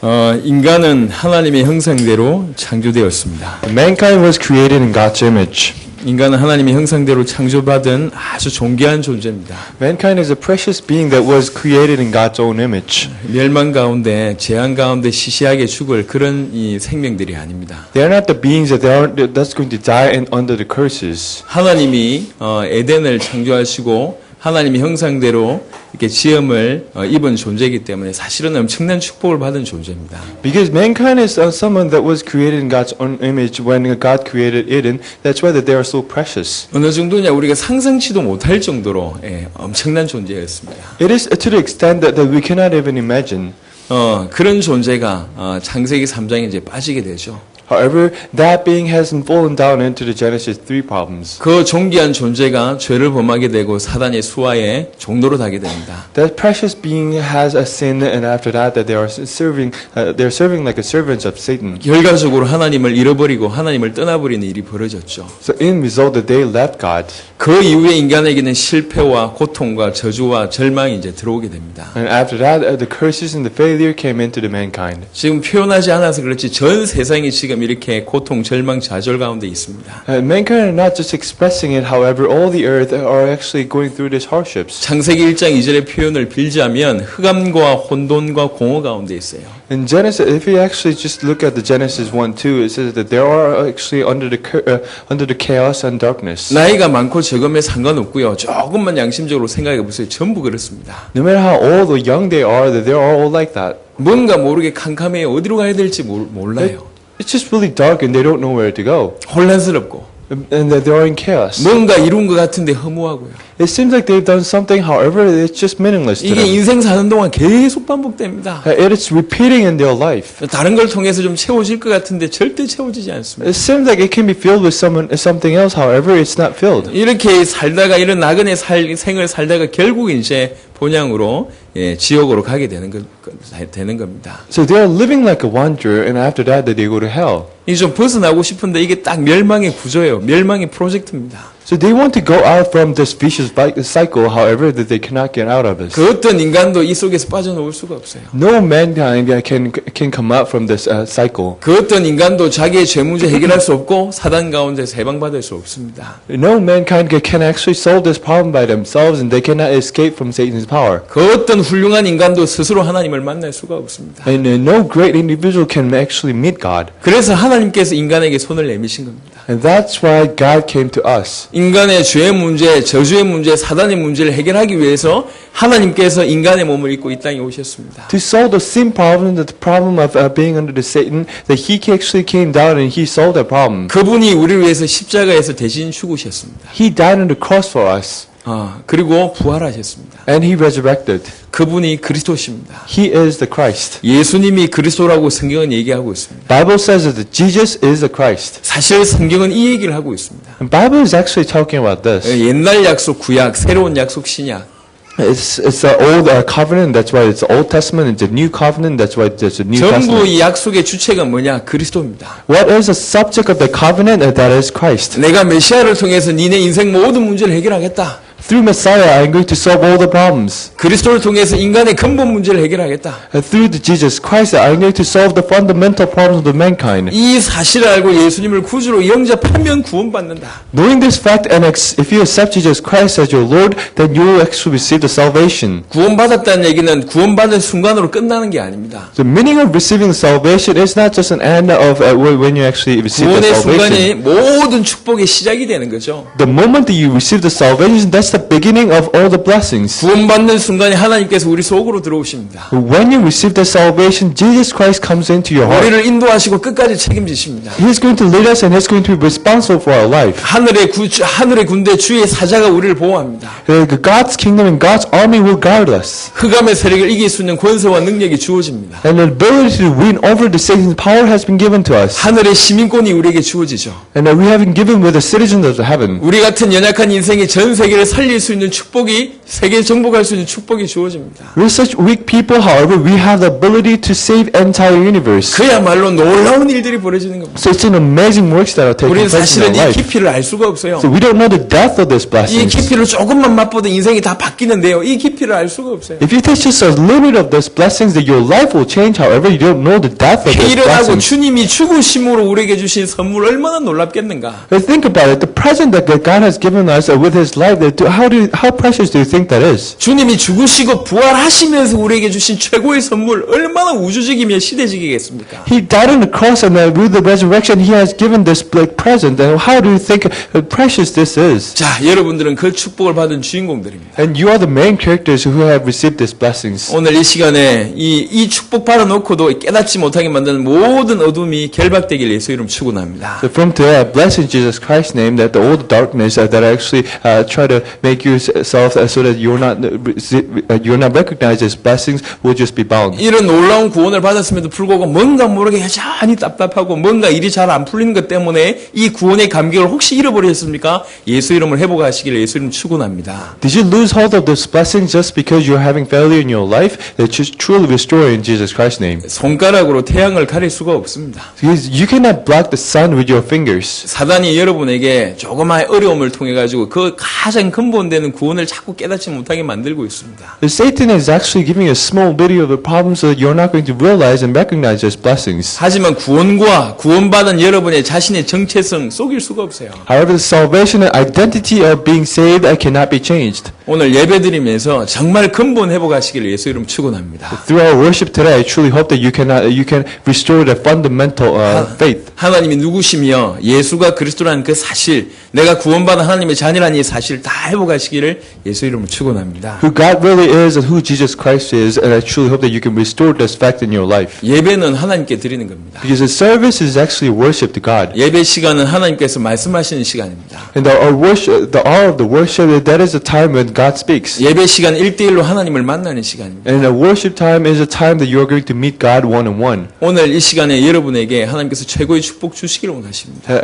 인간은 하나님의 형상대로 창조되었습니다. Mankind was created in God's image. 인간은 하나님의 형상대로 창조받은 아주 존귀한 존재입니다. Mankind is a precious being that was created in God's own image. 멸망 가운데, 재앙 가운데 시시하게 죽을 그런 이 생명들이 아닙니다. They are not the beings that's going to die under the curses. 하나님이 에덴을 창조하시고 하나님의 형상대로 이렇게 지음을 입은 존재이기 때문에 사실은 엄청난 축복을 받은 존재입니다. Because mankind is someone that was created in God's own image when God created Eden. That's why that they are so precious. 어느 정도냐 우리가 상상치도 못할 정도로 엄청난 존재였습니다. It is to the extent that we cannot even imagine. 그런 존재가 창세기 3장에 이제 빠지게 되죠. However, that being hasn't fallen down into the Genesis 3 problems. 그 존귀한 존재가 죄를 범하게 되고 사단의 수하에 종로로 가게 됩니다. That precious being has a sin, and after that, they're serving like a servants of Satan. 결과적으로 하나님을 잃어버리고 하나님을 떠나버리는 일이 벌어졌죠. So in result, that they left God. 그 이후에 인간에게는 실패와 고통과 저주와 절망이 이제 들어오게 됩니다. And after that, the curses and the failure came into the mankind. 지금 표현하지 않아서 그렇지 전 세상이 지금 이렇게 고통, 절망, 좌절 가운데 있습니다. Mankind are not just expressing it, however, all the earth are actually going through these hardships. 창세기 1장 2절의 표현을 빌자면 흑암과 혼돈과 공허 가운데 있어요. In Genesis, if you actually just look at the Genesis 1-2, it says that they are actually under the chaos and darkness. 나이가 많고 적음에 상관없고요. 조금만 양심적으로 생각해 보세요. 전부 그렇습니다. No matter how old or young they are all like that. 뭔가 모르게 캄캄해요. 어디로 가야 될지 몰라요. It's just really dark and they don't know where to go. 혼란스럽고. And that they are in chaos. 뭔가 이룬 것 같은데 허무하고요. It seems like they've done something, however, it's just meaningless to 이게 them. 인생 사는 동안 계속 반복됩니다. It is repeating in their life. 다른 걸 통해서 좀 채워질 것 같은데 절대 채워지지 않습니다. It seems like it can be filled with something else, however, it's not filled. 이렇게 살다가 이런 나그네 생을 살다가 결국 이제 본향으로 지옥으로 가게 되는 겁니다. So they are living like a wanderer, and after that, they go to hell. 이 좀 벗어나고 싶은데 이게 딱 멸망의 구조예요. 멸망의 프로젝트입니다. So they want to go out from this vicious cycle, however, that they cannot get out of it. 그 어떤 인간도 이 속에서 빠져나올 수가 없어요. No mankind can come out from this cycle. 그 어떤 인간도 자기의 죄 문제 해결할 수 없고 사단 가운데서 해방받을 수 없습니다. No mankind can actually solve this problem by themselves, and they cannot escape from Satan's power. 그 어떤 훌륭한 인간도 스스로 하나님을 만날 수가 없습니다. And no great individual can actually meet God. 그래서 하나님께서 인간에게 손을 내미신 겁니다. And that's why God came to us. 인간의 죄의 문제, 저주의 문제, 사단의 문제를 해결하기 위해서 하나님께서 인간의 몸을 입고 이 땅에 오셨습니다. To solve the sin problem, the problem of being under the Satan, that He actually came down and He solved that problem. 그분이 우리를 위해서 십자가에서 대신 죽으셨습니다. He died on the cross for us. 그리고 부활하셨습니다. And He resurrected. 그분이 그리스도십니다. He is the Christ. 예수님이 그리스도라고 성경은 얘기하고 있습니다. Bible says that Jesus is the Christ. 사실 성경은 이 얘기를 하고 있습니다. And Bible is actually talking about this. 옛날 약속 구약, 새로운 약속 신약. It's the old covenant. That's why it's the Old Testament. It's the New Covenant. That's why it's the New 전부 Testament. 이 약속의 주체가 뭐냐? 그리스도입니다. What is the subject of the covenant? That is Christ. 내가 메시아를 통해서 니네 인생 모든 문제를 해결하겠다. Through Messiah, I'm going to solve all the problems. 그리스도를 통해서 인간의 근본 문제를 해결하겠다. Through the Jesus Christ, I'm going to solve the fundamental problems of mankind. 이 사실을 알고 예수님을 구주로 영접하면 구원받는다. Knowing this fact, and if you accept Jesus Christ as your Lord, then you will actually receive the salvation. 구원받았다는 얘기는 구원받은 순간으로 끝나는 게 아닙니다. The meaning of receiving salvation is not just an end of when you actually receive the 구원의 salvation. 순간이 모든 축복의 시작이 되는 거죠. The moment that you receive the salvation, that's the beginning of all the blessings. 구원받는 순간에 하나님께서 우리 속으로 들어오십니다. When you receive the salvation, Jesus Christ comes into your heart. 우리를 인도하시고 끝까지 책임지십니다. He's going to lead us and He's going to be responsible for our life. 하늘의 군대 주의 사자가 우리를 보호합니다. God's kingdom and God's army will guard us. 흑암의 세력을 이길 수 있는 권세와 능력이 주어집니다. And the ability to win over the Satan's power has been given to us. 하늘의 시민권이 우리에게 주어지죠. And that we have been given with the citizens of heaven. 우리 같은 연약한 인생이 전 세계를 살릴 수 있는 축복이, 세계 정복할 수 있는 축복이 주어집니다. We're such weak people, however, we have the ability to save entire universe. 그야말로 놀라운 일들이 벌어지는 겁니다. So it's an amazing works that are taking 우리는 place in 사실은 our 이 life. 깊이를 알 수가 없어요. So we don't know the depth of these 이 blessings. 깊이를 조금만 맛보도 인생이 다 바뀌는데요. 이 깊이를 알 수가 없어요. If you take just a little bit of these blessings, that your life will change. However, you don't know the depth of these 일어나고 blessings. 주님이 죽으심으로 우리에게 주신 선물 얼마나 놀랍겠는가. But think about it. The present that God has given us with His life, how precious do you think that is? 주님이 죽으시고 부활하시면서 우리에게 주신 최고의 선물 얼마나 우주적이며 시대적이겠습니까? He died on the cross, and with the resurrection, He has given this present. And how do you think precious this is? 자, 여러분들은 그 축복을 받은 주인공들입니다. And you are the main characters who have received these blessings. 오늘 이 시간에 이 축복 받아놓고도 깨닫지 못하게 만드는 모든 어둠이 결박되길 예수 이름 축원합니다. So from today, I bless in Jesus Christ's name that all the darkness that actually try to make yourself so that you're not recognized as blessings will just be bound. 이런 놀라운 구원을 받았음에도 불구하고 뭔가 모르게 여전히 답답하고 뭔가 일이 잘 안 풀리는 것 때문에 이 구원의 감격을 혹시 잃어버리셨습니까? 예수 이름을 회복하시기를 예수 이름 축원합니다. Did you lose hold of this blessing just because you're having failure in your life? That you truly restore in Jesus Christ's name. 손가락으로 태양을 가릴 수가 없습니다. Because you cannot block the sun with your fingers. 사단이 여러분에게 조그마한 어려움을 통해 가지고 그 가장 근본되는 구원을 자꾸 깨닫지 못하게 만들고 있습니다. Satan is actually giving you a small bit of the problem so that you're not going to realize and recognize these blessings. 하지만 구원과 구원받은 여러분의 자신의 정체성 속일 수가 없어요. However, the salvation and identity of being saved cannot be changed. 오늘 예배드리면서 정말 근본 회복하시기를 예수 이름 축원합니다. Through our worship today, I truly hope that you can restore the fundamental faith. 하나님이 누구시며 예수가 그리스도라는 그 사실, 내가 구원받은 하나님의 자녀라는 이 사실 다 회복하시기를 예수 이름으로 축원합니다. Who God really is and who Jesus Christ is, and I truly hope that you can restore this fact in your life. 예배는 하나님께 드리는 겁니다. Because the service is actually worship to God. 예배 시간은 하나님께서 말씀하시는 시간입니다. And the hour of the worship, that is the time when God speaks. 예배 시간 1대1로 하나님을 만나는 시간입니다. And the worship time is a time that you are going to meet God one-on-one. 오늘 이 시간에 여러분에게 하나님께서 최고의 축복 주시기를 원하십니다.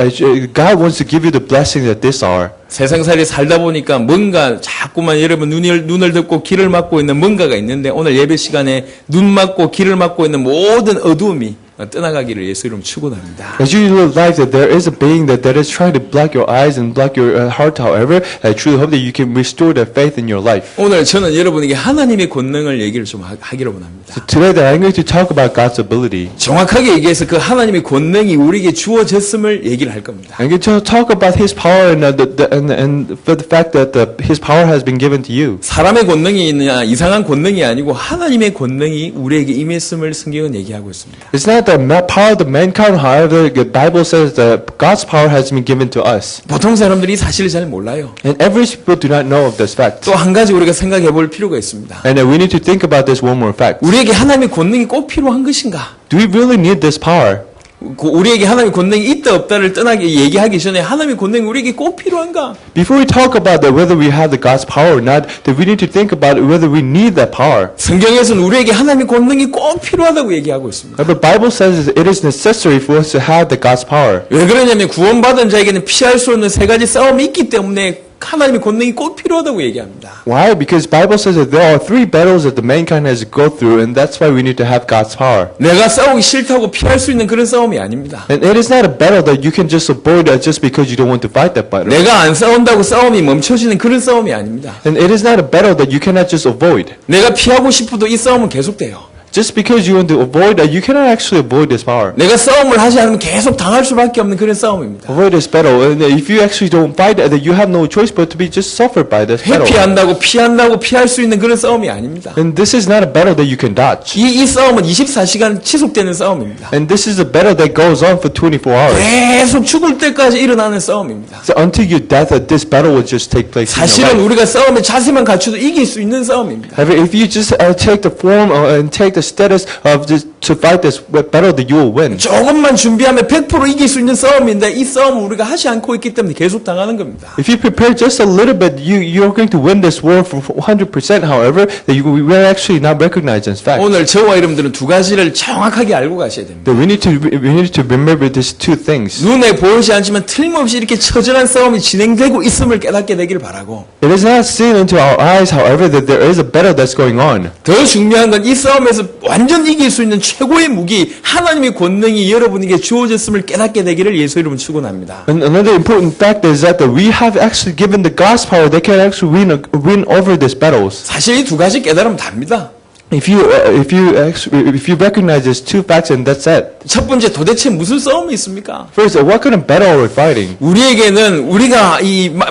God wants to give you the blessings at this hour. 세상살이 살다 보니까 뭔가 자꾸만 여러분 눈을 덮고 귀를 막고 있는 뭔가가 있는데 오늘 예배 시간에 눈 막고 귀를 막고 있는 모든 어두움이 떠나가기를 예수 이름 축원합니다. As you live life, that there is a being that is trying to block your eyes and block your heart. However, I truly hope that you can restore that faith in your life. 오늘 저는 여러분에게 하나님의 권능을 얘기를 좀 하기를 원합니다. So today, that I'm going to talk about God's ability. 정확하게 얘기해서 그 하나님의 권능이 우리에게 주어졌음을 얘기를 할 겁니다. I'm going to talk about His power and for the fact that His power has been given to you. 사람의 권능이 있느냐 이상한 권능이 아니고 하나님의 권능이 우리에게 임했음을 성경은 얘기하고 있습니다. It's not the power of the mankind. However, the Bible says that God's power has been given to us. 보통 사람들이 이 사실을 잘 몰라요. And average people do not know of this fact. 또 한 가지 우리가 생각해 볼 필요가 있습니다. And we need to think about this one more fact. 우리에게 하나님의 권능이 꼭 필요한 것인가? Do we really need this power? 우리에게 하나님의 권능이 있다 없다를 떠나게 얘기하기 전에 하나님의 권능이 우리에게 꼭 필요한가? Before we talk about that, whether we have the God's power or not, that we need to think about whether we need that power. 성경에서는 우리에게 하나님의 권능이 꼭 필요하다고 얘기하고 있습니다. The Bible says it is necessary for us to have the God's power. 왜 그러냐면 구원받은 자에게는 피할 수 없는 세 가지 싸움이 있기 때문에 하나님의 권능이 꼭 필요하다고 얘기합니다. Why? Because Bible says that there are 3 battles that the mankind has to go through, and that's why we need to have God's power. 내가 싸우기 싫다고 피할 수 있는 그런 싸움이 아닙니다. And it is not a battle that you can just avoid just because you don't want to fight that battle. 내가 안 싸운다고 싸움이 멈춰지는 그런 싸움이 아닙니다. And it is not a battle that you cannot just avoid. 내가 피하고 싶어도 이 싸움은 계속돼요. Just because you want to avoid that, you cannot actually avoid this power. 내가 싸움을 하지 않으면 계속 당할 수밖에 없는 그런 싸움입니다. Avoid this battle. And if you actually don't fight that, you have no choice but to be just suffered by this battle. 회피한다고 피할 수 있는 그런 싸움이 아닙니다. And this is not a battle that you can dodge. 이 싸움은 24시간 지속되는 싸움입니다. And this is a battle that goes on for 24 hours. 계속 죽을 때까지 일어나는 싸움입니다. So until your death, this battle will just take place in your 사실은 life. 우리가 싸움의 자세만 갖춰도 이길 수 있는 싸움입니다. However, if you just take the form and take the status of this, to fight this battle that you will win. 조금만 준비하면 100% 이길 수 있는 싸움인데 이 싸움을 우리가 하지 않고 있기 때문에 계속 당하는 겁니다. If you prepare just a little bit, you're going to win this war for 100%. However, that we are actually not recognized as fact. 오늘 저와 여러분들은 두 가지를 정확하게 알고 가셔야 됩니다. That we need to remember these two things. 눈에 보이지 않지만 틀림없이 이렇게 처절한 싸움이 진행되고 있음을 깨닫게 되기를 바라고 It is not seen into our eyes, however, that there is a battle that's going on. 더 중요한 건 이 싸움에서 완전 이길 수 있는 최고의 무기 하나님의 권능이 여러분에게 주어졌음을 깨닫게 되기를 예수 이름으로 축원합니다. And another important fact is that we have actually given the God's power that can actually win over these battles. 사실 이 두 가지 깨달으면 답니다. If you recognize these two facts, and that's it. 첫 번째 도대체 무슨 싸움이 있습니까? First, what kind of battle are we fighting? 우리에게는 우리가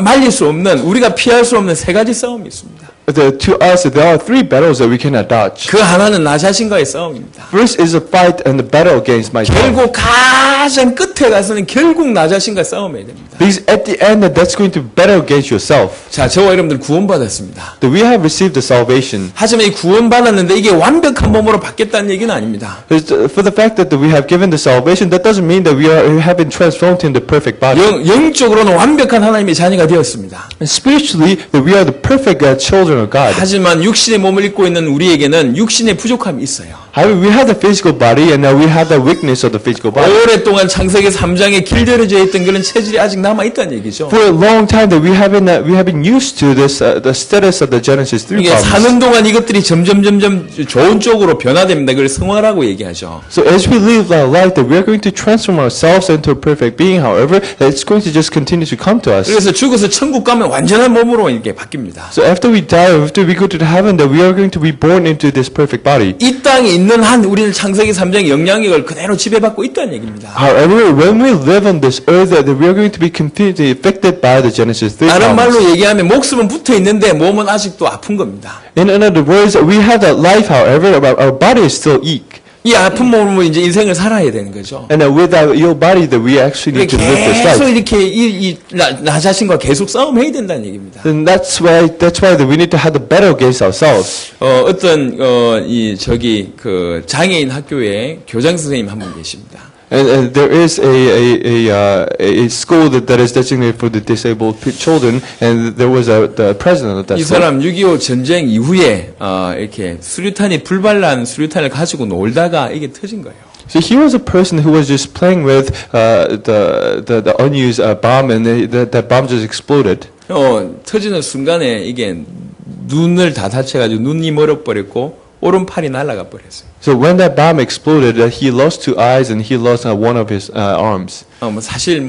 말릴 수 없는 우리가 피할 수 없는 세 가지 싸움이 있습니다. To us, there are three battles that we cannot dodge. 그 하나는 나 자신과의 싸움입니다. First is a fight and the battle against myself. 결국 가장 끝에 가서는 결국 나 자신과 싸움해야 됩니다. Because at the end, that's going to battle against yourself. 자, 저와 여러분들 구원받았습니다. That we have received the salvation. 하지만 이 구원받았는데 이게 완벽한 몸으로 바뀌었다는 얘기는 아닙니다. For the fact that we have given the salvation, that doesn't mean that we have been transformed into perfect body. 영적으로는 완벽한 하나님의 자녀가 되었습니다. And spiritually, that we are the perfect children of God. 하지만 육신의 몸을 입고 있는 우리에게는 육신의 부족함이 있어요. However, we have the physical body, and now we have the weakness of the physical body. 오랫동안 창세기 3장에 길들여져 있던 그런 체질이 아직 남아 있다는 얘기죠. For a long time, that we have been used to this the status of the Genesis 3 이게 problems. 사는 동안 이것들이 점점 좋은 쪽으로 변화됩니다. 그걸 성화라고 얘기하죠. So as we live our life, that we are going to transform ourselves into a perfect being. However, that it's going to just continue to come to us. 그래서 죽어서 천국 가면 완전한 몸으로 이렇게 바뀝니다. So after we die, after we go to heaven, that we are going to be born into this perfect body. 이 땅에 있는 한 우리는 창세기 3장의 영향력을 그대로 지배받고 있다는 얘기입니다. However, when we live on this earth, that we are going to be completely affected by the Genesis 3 다른 problems. 말로 얘기하면 목숨은 붙어 있는데 몸은 아직도 아픈 겁니다. In other words, we have that life, however, our body is still weak. 이 아픈 몸으로 이제 인생을 살아야 되는 거죠. And with our ill body, that we actually need to live this 계속 life. 이렇게 나 자신과 계속 싸움해야 된다는 얘기입니다. And that's why that we need to have the battle against ourselves. 어떤 그 장애인 학교에 교장 선생님 한 분 계십니다. And there is a school that is designated for the disabled children, and there was the president of that 이 school. 사람 6.25 전쟁 이후에 이렇게 수류탄이 불발난 수류탄을 가지고 놀다가 이게 터진 거예요. So he was a person who was just playing with the unused bomb, and that bomb just exploded. 터지는 순간에 이게 눈을 다 다쳐가지고 눈이 멀어버렸고 오른팔이 날아가 버렸어요. So when that bomb exploded, he lost two eyes and he lost one of his arms. 사실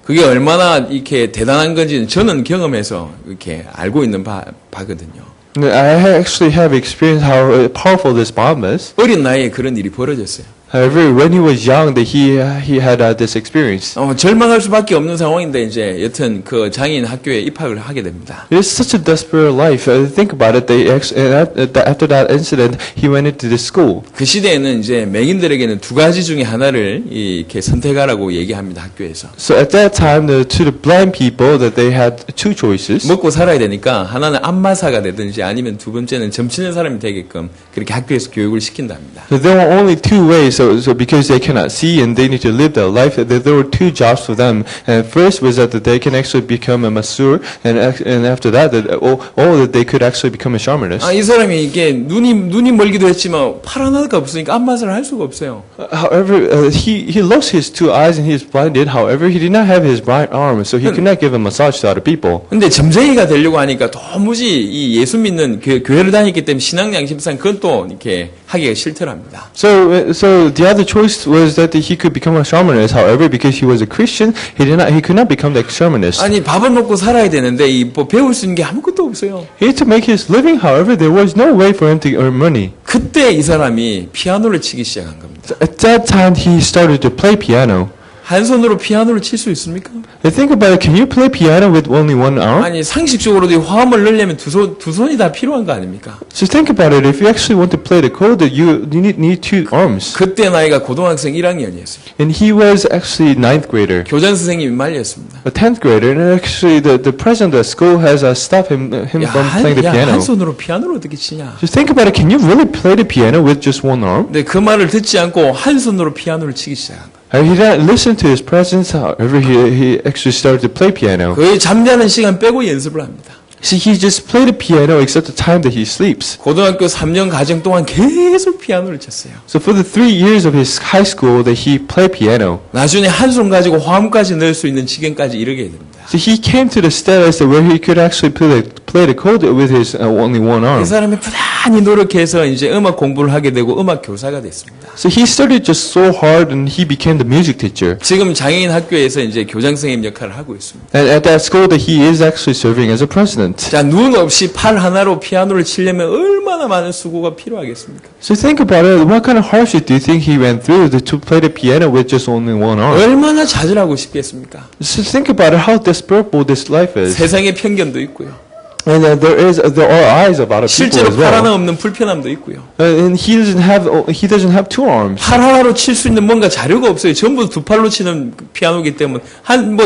그게 얼마나 이렇게 대단한 건지는 저는 경험해서 이렇게 알고 있는 바거든요. I actually have experienced how powerful this bomb is. 어린 나이에 그런 일이 벌어졌어요. However, when he was young, that he had this experience. 절망할 수밖에 없는 상황인데 이제 여튼 그 장애인 학교에 입학을 하게 됩니다. It is such a desperate life. Think about it. After that incident, he went into this school. 그 시대에는 이제 맹인들에게는 두 가지 중에 하나를 이렇게 선택하라고 얘기합니다. 학교에서. So at that time, to the blind people, that they had two choices. 먹고 살아야 되니까 하나는 안마사가 되든지 아니면 두 번째는 점치는 사람이 되게끔 그렇게 학교에서 교육을 시킨답니다. So there were only two ways. So because they cannot see and they need to live their life, there were two jobs for them. And first was that they can actually become a masseur, and after that, that they could actually become a shamanist. 이 사람이 이게 눈이 멀기도 했지만 팔 하나가 없으니까 안마사를 할 수가 없어요. However, he lost his two eyes and he is blinded. However, he did not have his right arm, so he could not give a massage to other people. 근데 점쟁이가 되려고 하니까 도무지 이 예수 믿는 교회를 다녔기 때문에 신앙 양심상 그건 또 이렇게 하기가 싫더랍니다. So the other choice was that he could become a shamanist. However, because he was a Christian, he could not become the shamanist. 아니 밥을 먹고 살아야 되는데 배울 수 있는 게 아무것도 없어요. He had to make his living. However, there was no way for him to earn money. 그때 이 사람이 피아노를 치기 시작한 겁니다. So at that time, he started to play piano. 한 손으로 피아노를 칠 수 있습니까? Think about it. Can you play piano with only one arm? 아니 상식적으로도 이 화음을 넣으려면 두 손이 다 필요한 거 아닙니까? So think about it. If you actually want to play the chord, you need two arms. 그때 나이가 고등학생 1학년이었습니다. And he was actually 9th grader, 교장 선생님이 말렸습니다. a 10th grader, and actually the president of the school has stopped him from playing the piano. 한 손으로 피아노를 어떻게 치냐? Just think about it. Can you really play the piano with just one arm? 근데 그 말을 듣지 않고 한 손으로 피아노를 치기 시작한 거예요. He didn't listen to his presence. However, he actually started to play piano. 거의 잠자는 시간 빼고 연습을 합니다. See, he just played the piano except the time that he sleeps. 고등학교 3년 과정 동안 계속 피아노를 쳤어요. So for the 3 years of his high school, that he played piano. 나중에 한 손 가지고 화음까지 넣을 수 있는 지경까지 이르게 됩니다. So he came to the status where he could actually play the chord with his only one 이 arm. 사람이 부단히 노력해서 이제 음악 공부를 하게 되고 음악 교사가 됐습니다. So he studied just so hard, and he became the music teacher. 지금 장애인 학교에서 이제 교장 선생님 역할을 하고 있습니다. And at that school, that he is actually serving as a president. 자, 눈 없이 팔 하나로 피아노를 치려면 얼마나 많은 수고가 필요하겠습니까? So think about it. What kind of hardship do you think he went through to play the piano with just only one arm? 얼마나 좌절하고 싶겠습니까? So think about it, how desperate this life is. 세상에 편견도 있고요. And there are eyes of other people 실제로 as 팔 하나 well. 없는 불편함도 있고요. And he doesn't have two arms. 팔 하나로 칠 수 있는 뭔가 자료가 없어요. 전부 두 팔로 치는 피아노이기 때문에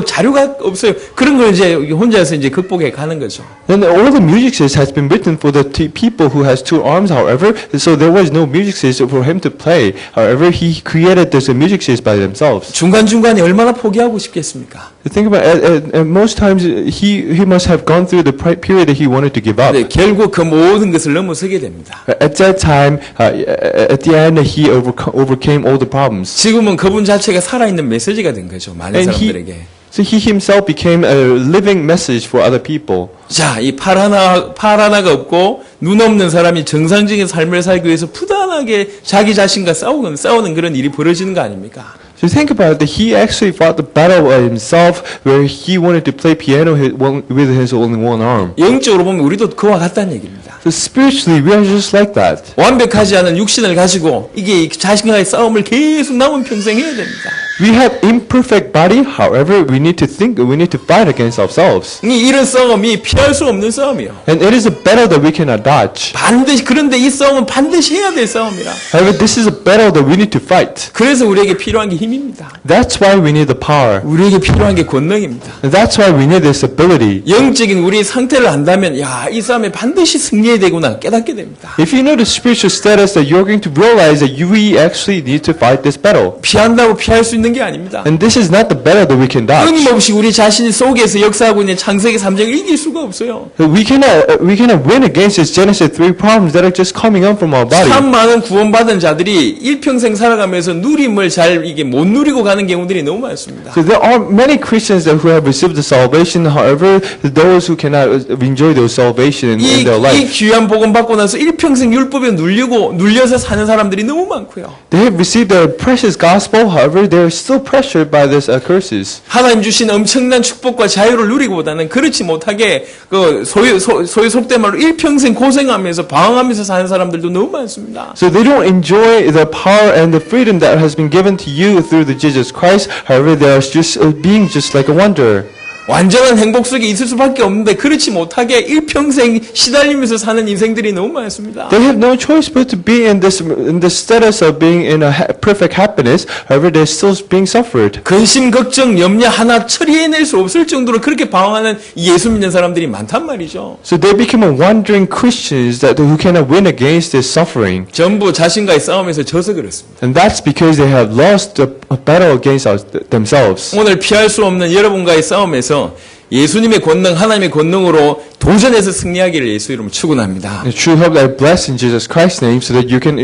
자료가 없어요. 그런 걸 이제 혼자서 이제 극복해 가는 거죠. And all the music has been written for the people who has two arms. However, so there was no music for him to play. However, he created this music by themselves. 중간 중간에 얼마나 포기하고 싶겠습니까? Think about at most times he must have gone through the period that he wanted to give up. 네, 결국 그 모든 것을 넘어서게 됩니다. At that time, at the end, he overcame all the problems. 지금은 그분 자체가 살아있는 메시지가 된 거죠. 많은 And 사람들에게. So he himself became a living message for other people. 자, 이 팔 하나가 없고 눈 없는 사람이 정상적인 삶을 살기 위해서 부단하게 자기 자신과 싸우는 그런 일이 벌어지는 거 아닙니까? So think about it, that he actually fought the battle himself where he wanted to play piano with his only one arm. 영적으로 보면 우리도 그와 같다는 얘기입니다. So spiritually, we are just like that. 완벽하지 않은 육신을 가지고 이게 자신과의 싸움을 계속 남은 평생 해야 됩니다. We have imperfect body, however, we need to fight against ourselves. 이런 싸움이 피할 수 없는 싸움이에요. And it is a battle that we cannot dodge. 그런데 이 싸움은 반드시 해야 될 싸움이라. However, this is a battle that we need to fight. 그래서 우리에게 필요한 게 힘입니다. That's why we need the power. 우리에게 필요한 게 권능입니다. And that's why we need this ability. 영적인 우리의 상태를 안다면 이 싸움에 반드시 승리해야 되구나 깨닫게 됩니다. If you know the spiritual status, that you're going to realize that we actually need to fight this battle. 피한다고 피할 수 있는 게 아닙니다. And this is not the battle that we can dodge. 끊임없이 우리 자신 속에서 역사하고 있는 창세기 3장을 이길 수가 없어요. We cannot win against this Genesis 3 problems that are just coming up from our body. 참 많은 구원받은 자들이 일평생 살아가면서 누림을 잘 못 누리고 가는 경우들이 너무 많습니다. So there are many Christians who have received the salvation. However, those who cannot enjoy those salvation in their 이 life. 귀한 복음 받고 나서 일평생 율법에 눌려서 사는 사람들이 너무 많고요. They have received the precious gospel. However, they are still pressured by these curses. 하나님 주신 엄청난 축복과 자유를 누리고보다는 그렇지 못하게 소위 속된 말로 일평생 고생하면서 방황하면서 사는 사람들도 너무 많습니다. So they don't enjoy the power and the freedom that has been given to you through the Jesus Christ. However, they are just being just like a wanderer. 완전한 행복 속에 있을 수밖에 없는데 그렇지 못하게 일평생 시달리면서 사는 인생들이 너무 많습니다. They have no choice but to be in this status of being in a perfect happiness. However, they're still being suffered. 근심, 걱정, 염려 하나 처리해낼 수 없을 정도로 그렇게 방황하는 예수 믿는 사람들이 많단 말이죠. So they become a wandering Christians who cannot win against this suffering. 전부 자신과의 싸움에서 져서 그렇습니다. And that's because they have lost a battle against themselves. 오늘 피할 수 없는 여러분과의 싸움에서 예수님의 권능, 하나님의 권능으로 도전해서 승리하기를 예수 이름으로 축원합니다. The true hope that I bless in Jesus Christ's name, so that we can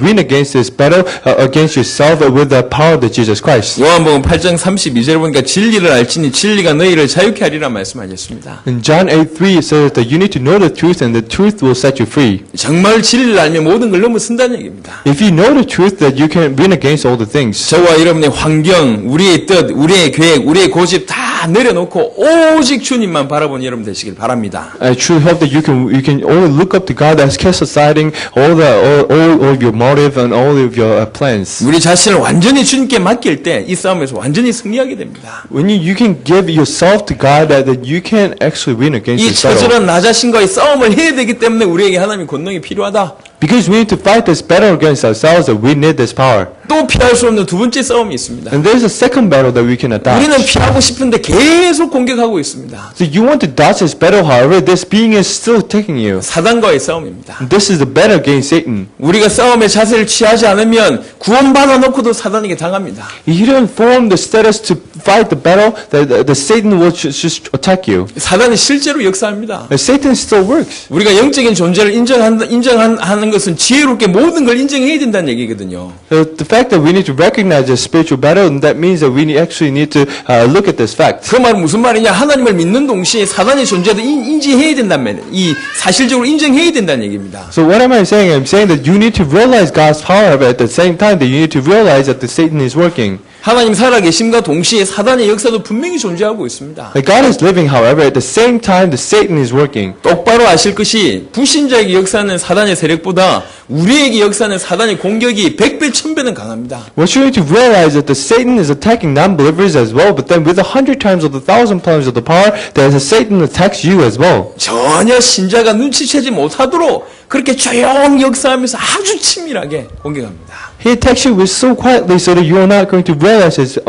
win against this battle against yourself with the power of Jesus Christ. 요한복음 8장 32절에 보니까 진리를 알지니 진리가 너희를 자유케 하리라 말씀하셨습니다. In John 8:3 it says that you need to know the truth, and the truth will set you free. 정말 진리를 알면 모든 걸 넘어선다는 얘기입니다. If you know the truth, that you can win against all the things. 저와 여러분의 환경, 우리의 뜻, 우리의 계획, 우리의 고집 다 내려놓고 오직 주님만 바라보는 여러분 되시길 바랍니다. I truly hope that you can only look up to God and cast aside all of your motive and all of your plans. 우리 자신을 완전히 주님께 맡길 때 이 싸움에서 완전히 승리하게 됩니다. When you can give yourself to God, that you can actually win against 이 this battle. 처절한 나 자신과의 싸움을 해야 되기 때문에 우리에게 하나님의 권능이 필요하다. Because we need to fight this battle against ourselves, that we need this power. 또 피할 수 없는 두 번째 싸움이 있습니다. And there's a second battle that we can 우리는 dodge. 피하고 싶은데 계속 공격하고 있습니다. So you want to dodge this battle, however, this being is still attacking you. 사단과의 싸움입니다. And this is the battle against Satan. 우리가 싸움의 자세를 취하지 않으면 구원받아 놓고도 사단에게 당합니다. If you don't form the status to fight the battle, the Satan will just attack you. 사단이 실제로 역사합니다. And Satan still works. 우리가 영적인 존재를 인정하는 것은 지혜롭게 모든 걸 인정해야 된다는 얘기거든요. So the fact that we need to recognize the spiritual battle, and that means that we actually need to look at this fact. 그 말은 무슨 말이냐? 하나님을 믿는 동시에 사단의 존재도 인지해야 된다면, 이 사실적으로 인정해야 된다는 얘기입니다. So what am I saying? I'm saying that you need to realize God's power, but at the same time that you need to realize that the Satan is working. 하나님 살아계심과 동시에 사단의 역사도 분명히 존재하고 있습니다. That God is living, however, at the same time the Satan is working. 똑바로 아실 것이 불신자에게 역사하는 사단의 세력보다 우리에게 역사하는 사단의 공격이 100배, 1000배는 강합니다. What you need to realize is that the Satan is attacking non-believers as well, but then with 100 times or 1,000 times of the power, that the Satan attacks you as well. 전혀 신자가 눈치채지 못하도록 그렇게 조용히 역사하면서 아주 치밀하게 공격합니다. He attacks you with so quietly so that you are not going to realize his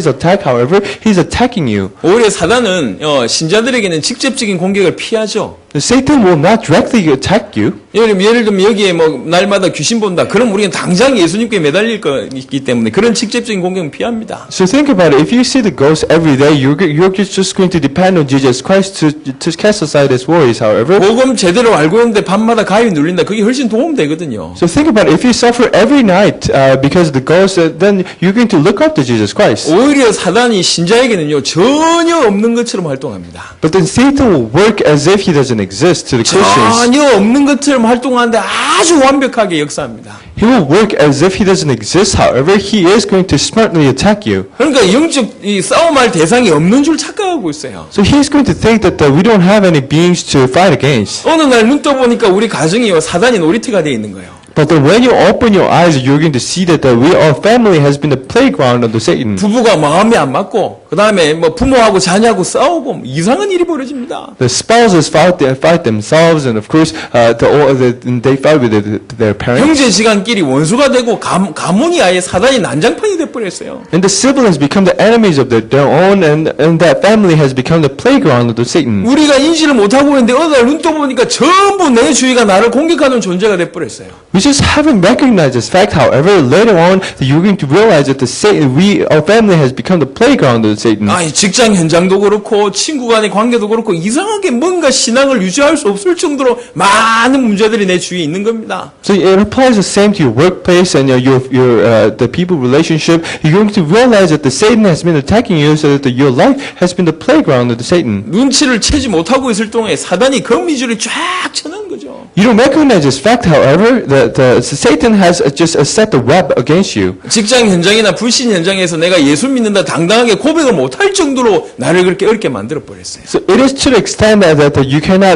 attack. However, he's attacking you. 오히려 사단은 신자들에게는 직접적인 공격을 피하죠. Satan will not directly attack you. 예를 들면 여기에 뭐 날마다 귀신 본다. 그럼 우리는 당장 예수님께 매달릴 거기 때문에 그런 직접적인 공격은 피합니다. So think about it. If you see the ghost every day, you're just going to depend on Jesus Christ to cast aside his worries. However, 복음 제대로 알고 있는데 밤마다 가위 눌린다. 그게 훨씬 도움되거든요. so think about it. If you suffer every night because of the ghost, then you're going to look up to Jesus Christ. 오히려 사단이 신자에게는요 전혀 없는 것처럼 활동합니다. But then Satan will work as if he doesn't exist to the Christians. 전혀 없는 것처럼 활동하는데 아주 완벽하게 역사합니다. He will work as if he doesn't exist. However, he is going to smartly attack you. 그러니까 영적 이 싸움할 대상이 없는 줄 착각하고 있어요. So he is going to think that we don't have any beings to fight against. 어느 날 눈 떠보니까 우리 가정이요 사단이 놀이터가 되어 있는 거예요. But then when you open your eyes, you're going to see that our family has been the playground of the Satan. 부부가 마음이 안 맞고 그 다음에 뭐 부모하고 자녀하고 싸우고 뭐 이상한 일이 벌어집니다. The spouses fight themselves, and of course, they fight with their parents. 형제지간끼리 원수가 되고 가문이 아예 사단이 난장판이 돼버렸어요. And the siblings become the enemies of their own, and that family has become the playground of the Satan. 우리가 인지를 못하고 있는데 어느 날 눈 떠보니까 전부 내 주위가 나를 공격하는 존재가 돼버렸어요. We just haven't recognized this fact. However, later on, you're going to realize that our family has become the playground of Satan. 아니 직장 현장도 그렇고 친구 간의 관계도 그렇고 이상하게 뭔가 신앙을 유지할 수 없을 정도로 많은 문제들이 내 주위에 있는 겁니다. So it applies the same to your workplace and the people relationship. You're going to realize that the Satan has been attacking you, so that your life has been the playground of the Satan. 눈치를 채지 못하고 있을 동안에 사단이 거미줄을 쫙 쳐놓은 거죠. You don't recognize this fact, however, that Satan has just set the web against you. 직장 현장이나 불신 현장에서 내가 예수 믿는다 당당하게 고백을 못할 정도로 나를 그렇게 어렵게 만들어 버렸어요. So it is to the extent that you cannot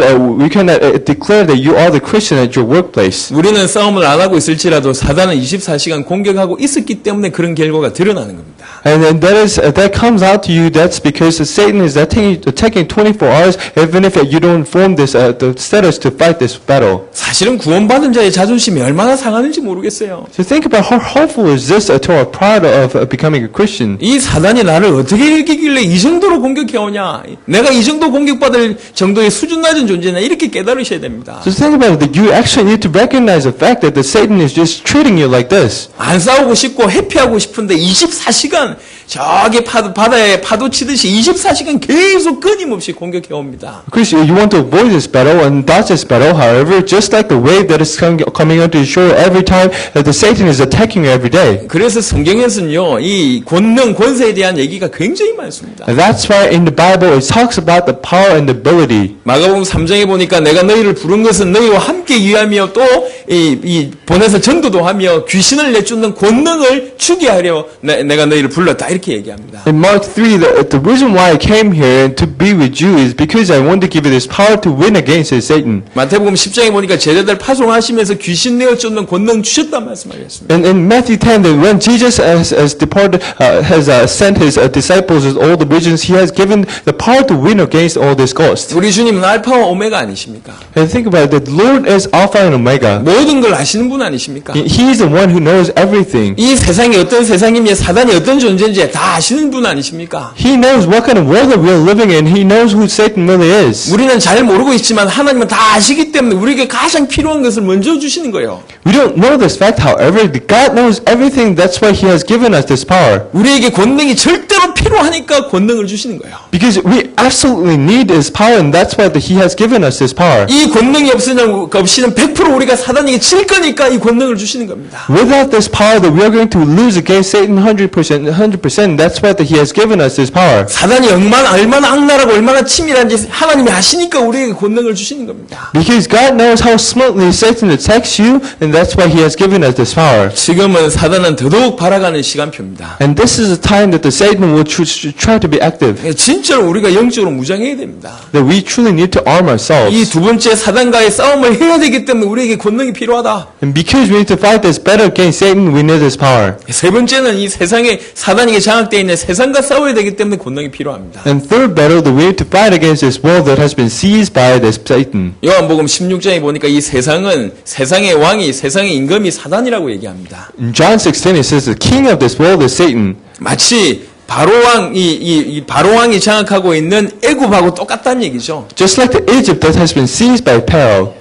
declare that you are the Christian at your workplace. 우리는 싸움을 안 하고 있을지라도 사단은 24시간 공격하고 있었기 때문에 그런 결과가 드러나는 겁니다. And that comes out to you. That's because Satan is attacking 24 hours, even if you don't form this the status to fight this battle. 사실은 구원받은 자의 자존심이 얼마나 상하는지 모르겠어요. So think about how hurtful is this to our pride of becoming a Christian. 이 사단이 나를 어떻게 이기길래 이 정도로 공격해오냐? 내가 이 정도 공격받을 정도의 수준 낮은 존재냐? 이렇게 깨달으셔야 됩니다. So think about it. That you actually need to recognize the fact that the Satan is just treating you like this. 안 싸우고 싶고 회피하고 싶은데 24시간 저기 바다에 파도 치듯이 24시간 계속 끊임없이 공격해옵니다. Chris, you want to avoid this battle and dodge this battle. However, just like the wave that is coming onto the shore every time, the Satan is attacking you every day. 그래서 성경에서는요, 이 권능, 권세에 대한 얘기가 굉장히 많습니다. And that's why in the Bible it talks about the power and the ability. 마가복음 3장에 보니까 내가 너희를 부른 것은 너희와 함께 위하며 또 이 보내서 전도도 하며 귀신을 내쫓는 권능을 주게 하려 내가 너희를 불렀다. 불렀다 이렇게 얘기합니다. In Mark 3, the reason why I came here and to be with you is because I want to give you this power to win against Satan. 마태복음 10장에 보니까 제자들 파송하시면서 귀신 내어 쫓는 권능 주셨단 말씀하셨습니다. And in Matthew 10, that when Jesus has departed, has sent his disciples with all the visions, he has given the power to win against all this ghost. 우리 주님은 알파와 오메가 아니십니까? And think about it, the Lord is Alpha and Omega. 모든 걸 아시는 분 아니십니까? He is the one who knows everything. 이 세상이 어떤 세상인지 사단이 어떤 존재인지 다 아시는 분 아니십니까? He knows what kind of world that we are living in. He knows who Satan really is. 우리는 잘 모르고 있지만 하나님은 다 아시기 때문에 우리에게 가장 필요한 것을 먼저 주시는 거예요. We don't know this fact, however, God knows everything. That's why He has given us this power. 우리에게 권능이 절대로 필요하니까 권능을 주시는 거예요. Because we absolutely need His power, and that's why He has given us this power. 이 권능이 없이는 100% 우리가 사단에게 질 거니까 이 권능을 주시는 겁니다. Without this power, that we are going to lose against Satan 100%. That's why He has given us this power. 사단이 얼마나 악랄하고 얼마나 치밀한지 하나님이 아시니까 우리에게 권능을 주시는 겁니다. Because God knows how smoothly Satan attacks you, and that's why He has given us this power. 지금은 사단은 더더욱 발악하는 시간표입니다. And this is a time that the Satan will try to be active. 진짜로 우리가 영적으로 무장해야 됩니다. That we truly need to arm ourselves. 이 두 번째 사단과의 싸움을 해야 되기 때문에 우리에게 권능이 필요하다. And because we need to fight this battle against Satan, we need this power. 세 번째는 이 세상에 사단에게 장악되어 있는 세상과 싸워야 되기 때문에 권능이 필요합니다. And third battle, that we need to fight against this world that has been seized by this Satan. 요한복음 16장에 보니까 이 세상은 세상의 왕이 세상의 임금이 사단이라고 얘기합니다. In John 16, it says the king of this world is Satan. 마치 바로왕이 장악하고 있는 애굽하고 똑같다는 얘기죠. Just like the Egypt that has been seized by Pharaoh.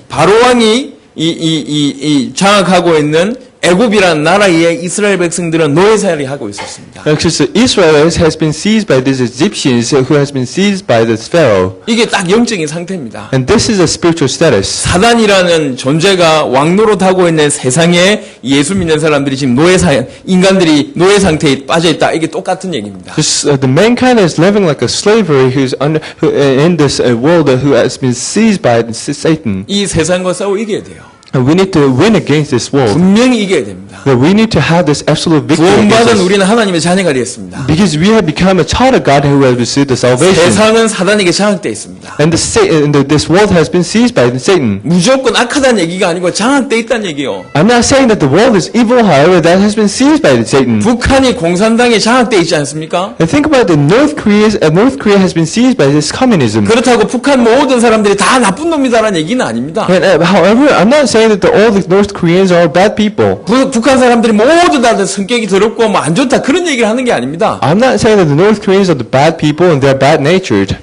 바로왕이 장악하고 있는 애굽이라는 나라에 이스라엘 백성들은 노예살이 하고 있었습니다. Because Israel has been seized by these Egyptians who has been seized by this Pharaoh. 이게 딱 영적인 상태입니다. And this is a spiritual status. 사단이라는 존재가 왕노릇하고 있는 세상에 예수 믿는 사람들이 지금 인간들이 노예 상태에 빠져 있다. 이게 똑같은 얘기입니다. The mankind is living like a slavery in this world who has been seized by Satan. 이 세상과 싸워 이겨야 돼요. And we need to win against this world. 분명히 이겨야 됩니다. That we need to have this absolute victory against 구원받은 this. 우리는 하나님의 자녀가 되었습니다. Because we have become a child of God who has received the salvation. 세상은 사단에게 장악되어 있습니다. And this world has been seized by Satan. 무조건 악하다는 얘기가 아니고 장악되어 있다는 얘기요. I'm not saying that the world is evil, however, that has been seized by Satan. 북한이 공산당에 장악되어 있지 않습니까? And think about the North Korea has been seized by this communism. 그렇다고 북한 모든 사람들이 다 나쁜 놈이다라는 얘기는 아닙니다. However, I'm not saying that all the North Koreans are bad people. 북한 사람들이 모두 다 성격이 더럽고 뭐 안 좋다 그런 얘기를 하는 게 아닙니다. I'm not saying that the North Koreans are the bad people and they're bad-natured.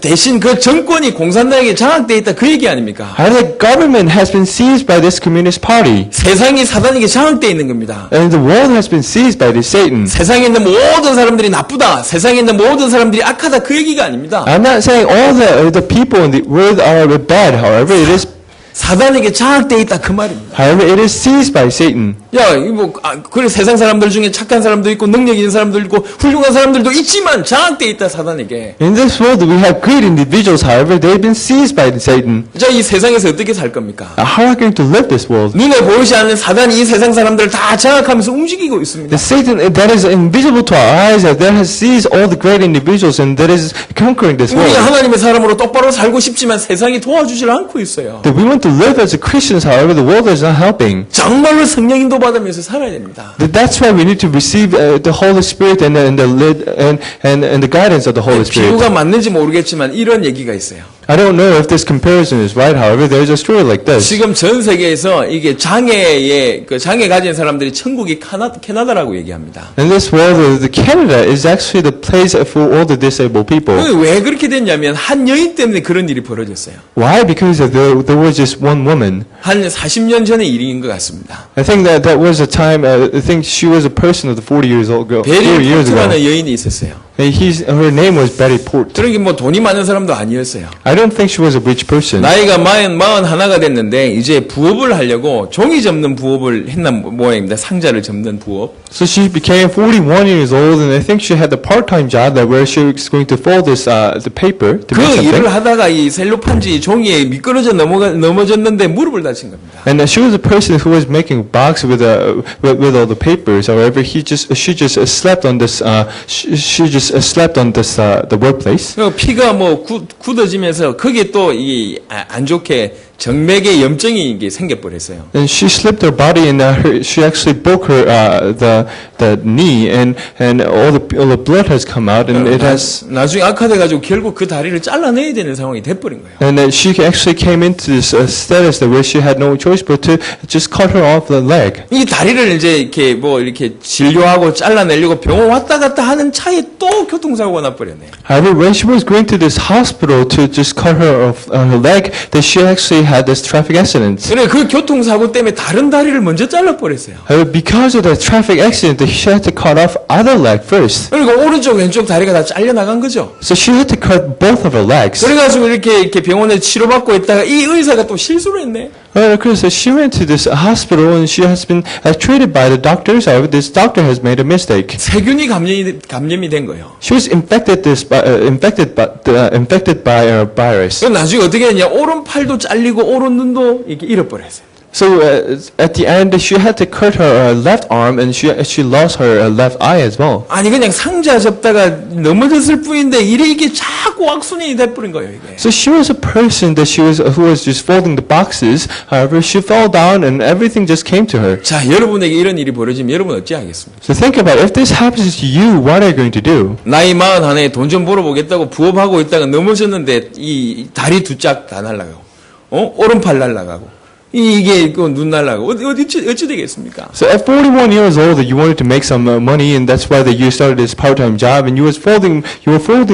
대신 그 정권이 공산당에게 장악되어 있다 그 얘기 아닙니까? However, the government has been seized by this communist party. 세상이 사단에게 장악되어 있는 겁니다. And the world has been seized by this Satan. 세상에 있는 모든 사람들이 나쁘다, 세상에 있는 모든 사람들이 악하다 그 얘기가 아닙니다. I'm not saying all the people in the world are bad. However, it is 사단에게 장악되어 있다 그 말입니다. However, it is seized by Satan. 그래 세상 사람들 중에 착한 사람도 있고 능력 있는 사람도 있고 훌륭한 사람들도 있지만 장악되어 있다 사단에게. In this world, we have great individuals. However, they've been seized by Satan. 자, 이 세상에서 어떻게 살 겁니까? How are we going to live this world? 눈에 보이지 않는 사단이 이 세상 사람들을 다 장악하면서 움직이고 있습니다. The Satan that is invisible to our eyes, that has seized all the great individuals and that is conquering this 우리 world. 하나님의 사람으로 똑바로 살고 싶지만 세상이 도와주질 않고 있어요. That we want to live as Christians, however, the world is not helping. 정말로 성령 인도 받으면서 살아야 됩니다. That's why we need to receive the Holy Spirit and the guidance of the Holy Spirit. 비유가 맞는지 모르겠지만 이런 얘기가 있어요. I don't know if this comparison is right. However, there is a story like this. 지금 전 세계에서 이게 장애 가진 사람들이 천국이 캐나다라고 얘기합니다. In this world, the Canada is actually the place for all the disabled people. 왜 그렇게 됐냐면 한 여인 때문에 그런 일이 벌어졌어요. Why? Because there was just one woman. 한 40년 전의 일인 것 같습니다. I think that was a time. I think she was a person of the 40 years old girl. 40 베리 years ago. 포트라는 여인이 있었어요. And her name was Betty Port. 그러니까 뭐 돈이 많은 사람도 아니었어요. I don't think she was a rich person. 나이가 41가 됐는데 이제 부업을 하려고 종이 접는 부업을 했나 모양입니다. 상자를 접는 부업. So she became 41 years old, and I think she had a part-time job that where she was going to fold the paper to 그 make something. 일을 하다가 이 셀로판지 종이에 미끄러져 넘어졌는데 무릎을 다친 겁니다. And she was a person who was making box with all the papers. However, she just slept on this. She just slept on this the workplace. 피가 뭐 굳어지면서 거기에 또 이 안 좋게 정맥에 염증이 이게 생겨버렸어요. And she slipped her body, and she actually broke her the knee, and all the blood has come out, and it has. 나중에 악화돼가지고 결국 그 다리를 잘라내야 되는 상황이 돼버린 거예요. And she actually came into this status where she had no choice but to just cut her off the leg. 이 다리를 이제 이렇게 뭐 이렇게 진료하고 잘라내려고 병원 왔다 갔다 하는 차에 또 교통사고가 나버렸네요. However, when she was going to this hospital to just cut her off her leg, that she actually had this traffic accident. 그래 그 교통사고 때문에 다른 다리를 먼저 잘라버렸어요. However, because of the traffic accident, she had to cut off other leg first. 그리고 오른쪽 왼쪽 다리가 다 잘려나간 거죠. So she had to cut both of her legs. 그래가지고 이렇게 병원에 치료받고 있다가 이 의사가 또 실수를 했네. So she went to this hospital and she has been treated by the doctors. However, this doctor has made a mistake. 세균이 감염이 된 거예요. She was infected by a virus. 그럼 나중에 어떻게 했냐? 오른팔도 잘리고 오른 눈도 이렇게 잃어버렸어요. So at the end, she had to cut her left arm and she lost her left eye as well. 아니 그냥 상자 접다가 넘어졌을 뿐인데 이게 자꾸 악순환이 돼버린 거예요 이게. So she was a person who was just folding the boxes. However, she fell down and everything just came to her. 자 여러분에게 이런 일이 벌어지면 여러분 어찌 하겠습니까? So think about it. If this happens to you, what are you going to do? 나이 41에 돈 좀 벌어보겠다고 부업하고 있다가 넘어졌는데 이 다리 두 짝 다 날라가고, 오른팔 날라가고, 이게 눈 날라가고 어찌 되겠습니까? So at 41 years old, you wanted to make some money, and that's why you started this part-time job, and you were folding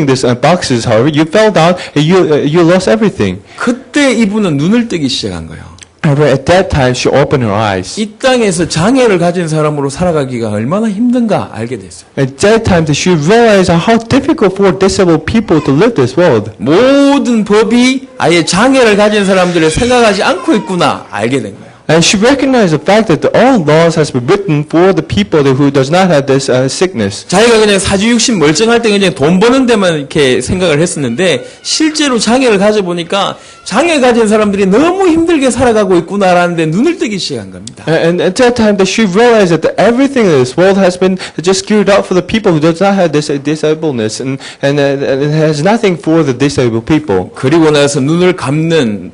these boxes. However, you fell down and you lost everything. 그때 이분은 눈을 뜨기 시작한 거예요. However, at that time, she opened her eyes. 이 땅에서 장애를 가진 사람으로 살아가기가 얼마나 힘든가 알게 됐어요. At that time, she realized how difficult for disabled people to live this world. 모든 법이 아예 장애를 가진 사람들을 생각하지 않고 있구나 알게 된 거예요. And she recognized the fact that all laws has been written for the people who does not have this sickness. 자기가 그냥 사주육신 멀쩡할 때 그냥 돈 버는 데만 이렇게 생각을 했었는데 실제로 장애를 가져보니까 장애 가진 사람들이 너무 힘들게 살아가고 있구나라는 데 눈을 뜨기 시작한 겁니다. And at that time, that she realized that everything in this world has been just geared out for the people who does not have this disableness, and it has nothing for the disabled people. 그리고 나서 눈을 감는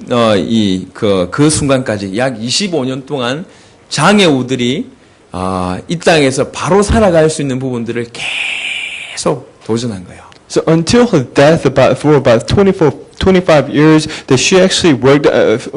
그 순간까지 약 25년 동안 장애우들이 이 땅에서 바로 살아갈 수 있는 부분들을 계속 도전한 거예요. So until her death, for about 25 years, that she actually worked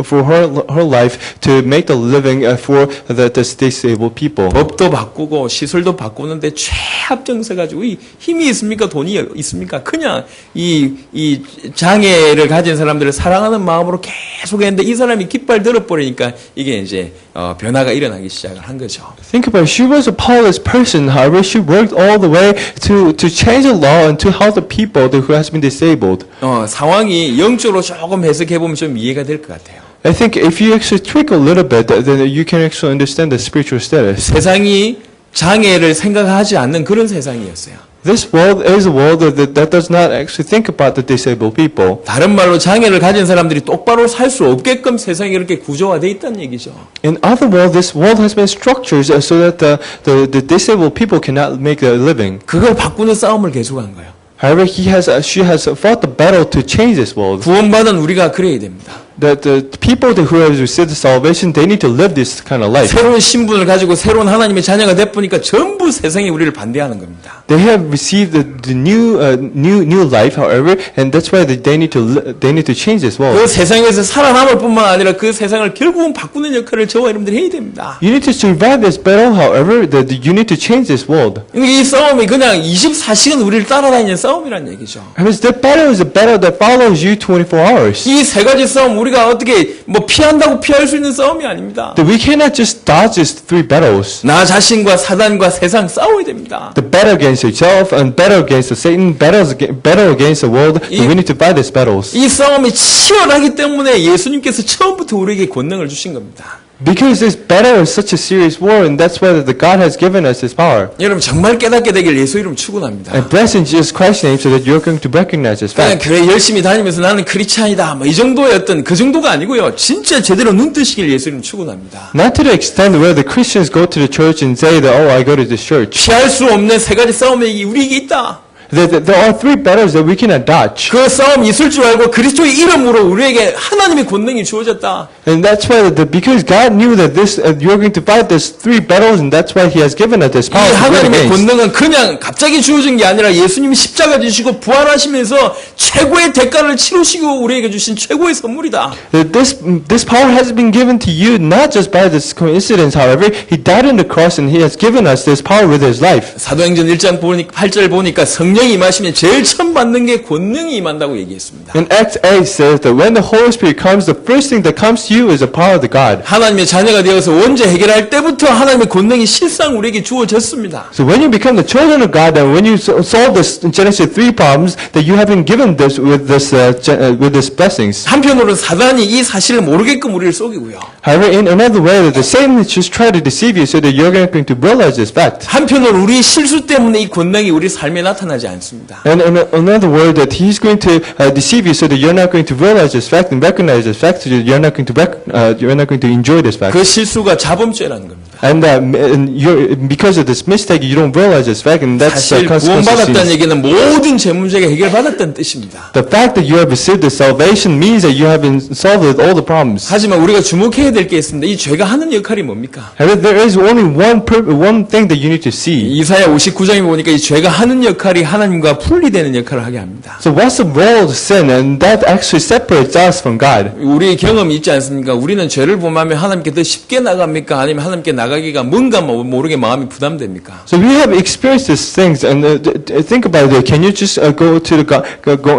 for her life to make the living for the disabled people. 법도 바꾸고 시설도 바꾸는데 최합정서 가지고 힘이 있습니까? 돈이 있습니까? 그냥 이 장애를 가진 사람들을 사랑하는 마음으로 계속 했는데 이 사람이 깃발 들어버리니까 이게 이제 변화가 일어나기 시작을 한 거죠. Think about it. She was a powerless person. However, she worked all the way to change the law and to help the people who has been disabled. 상황이 영적으로 조금 해석해 보면 좀 이해가 될 것 같아요. I think if you actually tweak a little bit, then you can actually understand the spiritual status. 세상이 장애를 생각하지 않는 그런 세상이었어요. This world is a world that does not actually think about the disabled people. 다른 말로 장애를 가진 사람들이 똑바로 살 수 없게끔 세상이 이렇게 구조화되어 있다는 얘기죠. In other words, this world has been structured so that the disabled people cannot make a living. 그걸 바꾸는 싸움을 계속한 거예요. However, she has fought the battle to change this world. 구원받은 우리가 그래야 됩니다. That the people who have received salvation, they need to live this kind of life. 새로운 신분을 가지고 새로운 하나님의 자녀가 돼보니까 전부 세상이 우리를 반대하는 겁니다. They have received the new life, however, and that's why they need to change this world. 그 세상에서 살아남을 뿐만 아니라 그 세상을 결국은 바꾸는 역할을 저와 여러분들이 해야 됩니다. You need to survive this battle, however, you need to change this world. 이 싸움이 그냥 24시간 우리를 따라다니는 싸움이란 얘기죠. Because that battle is a battle that follows you 24 hours. 이 세 가지 싸움 우리가 우리가 어떻게 뭐 피한다고 피할 수 있는 싸움이 아닙니다. That we cannot just dodge these three battles. 나 자신과 사단과 세상 싸워야 됩니다. The battle against yourself and battle against Satan, battle against the world. That we need to fight these battles. 이 싸움이 치열하기 때문에 예수님께서 처음부터 우리에게 권능을 주신 겁니다. Because this battle is such a serious war, and that's why the God has given us this power. 여러분 정말 깨닫게 되길 예수 이름 축원합니다. And bless in Jesus Christ's name so that you're going to recognize this 그냥 fact. 교회 열심히 다니면서 나는 크리스찬이다 뭐 이 정도의 어떤 그 정도가 아니고요. 진짜 제대로 눈 뜨시길 예수 이름 축원합니다. Not to the extent where the Christians go to the church and say that, oh, I go to this church. 피할 수 없는 세 가지 싸움이 우리에게 있다. There are three battles that we cannot dodge. 그 싸움 있을 줄 알고 그리스도의 이름으로 우리에게 하나님의 권능이 주어졌다. And that's why, because God knew that you're going to fight these three battles, and that's why He has given us this 이 power to win 하나님의 against. 권능은 그냥 갑자기 주어진 게 아니라 예수님이 십자가 지시고 부활하시면서 최고의 대가를 치르시고 우리에게 주신 최고의 선물이다. That this power has been given to you not just by this coincidence, however. He died on the cross, and He has given us this power with His life. 사도행전 1장 8절 보니까 성령이 임하시면 제일 처음 받는 게 권능이 임한다고 얘기했습니다. In Acts 8 says that when the Holy Spirit comes, the first thing that comes to you is the power of the God. 하나님의 자녀가 되어서 원죄 해결할 때부터 하나님의 권능이 실상 우리에게 주어졌습니다. So when you become the children of God, and when you solve this Genesis 3 problems, that you have been given this with this blessings. 한편으로 사단이 이 사실을 모르게끔 우리를 속이고요. However, in another way, that the Satan is just trying to deceive you so that you're going to realize this fact. 한편으로 우리의 실수 때문에 이 권능이 우리 삶에 나타나지 않습니다. And in another word, that he's going to deceive you so that you're not going to realize this fact and recognize this fact, so that you're not going to enjoy this fact. 그 실수가 자범죄라는 겁니다. And because of this mistake, you don't realize this fact, and that's the 사실 consequence of 구원받았다는 sin. 얘기는 모든 죄 문제가 해결받았다는 뜻입니다. The fact that you have received the salvation means that you have been solved with all the problems. 하지만 우리가 주목해야 될 게 있습니다. 이 죄가 하는 역할이 뭡니까? However, there is only one thing that you need to see. 이사야 59장에 보니까 이 죄가 하는 역할이 하나님과 분리되는 역할을 하게 합니다. So what's the role of sin? And that actually separates us from God. 우리의 경험이 있지 않습니까? 우리는 죄를 범하면 하나님께 더 쉽게 나갑니까? 아니면 하나님께 나가기가 뭔가 모르게 마음이 부담됩니까? So we have experienced these things, and think about it. Can you just go